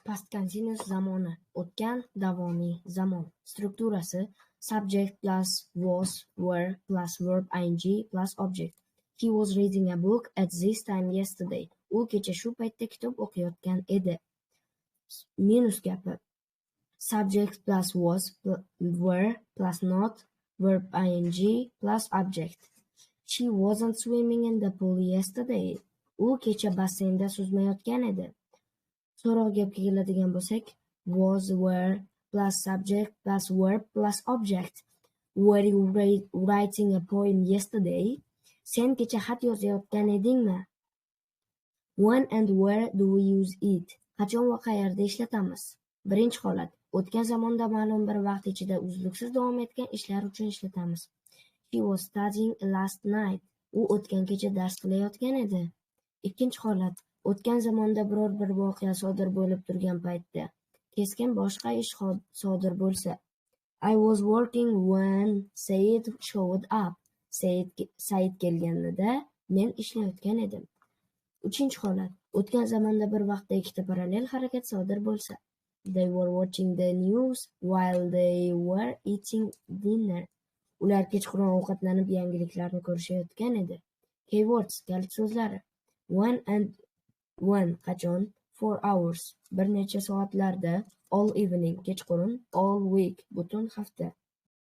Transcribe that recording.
Past continuous zamoni, o'tgan davomiy zamon. Strukturasi subject plus was, were plus verb ing plus object. He was reading a book at this time yesterday. U kecha shu paytda kitob o'qiyotgan edi. Minus gapi. Subject plus was, were plus not, verb ing plus object. She wasn't swimming in the pool yesterday. U kecha basseynda suzmayotgan edi. So'roq gapga keladigan bo'lsak, was, were plus subject plus verb plus object. Were you writing a poem yesterday? Sen kecha xat yozayotgan edingmi? When and where do we use it? Qachon va qayerda ishlatamiz? Birinchi holat. O'tgan zamonda ma'lum bir vaqt ichida uzluksiz davom etgan ishlar uchun ishlatamiz. She was studying last night. U o'tgan kecha dars qilayotgan edi. Ikkinchi holat. O'tgan zamonda biror bir voqea sodir bo'lib turgan paytda keskin boshqa ish sodir bo'lsa. I was working when Said showed up. Said kelganida men ishlayotgan edim. Uchinchi holat. O'tgan zamonda bir vaqtda ikkita parallel harakat sodir bo'lsa. They were watching the news while they were eating dinner. Ular kechqurun ovqatlanib yangiliklarni ko'rishayotgan edi. Keywords, kalit so'zlari. When qachon, 4 hours bir necha soatlarda, all evening kechqurun, all week butun hafta.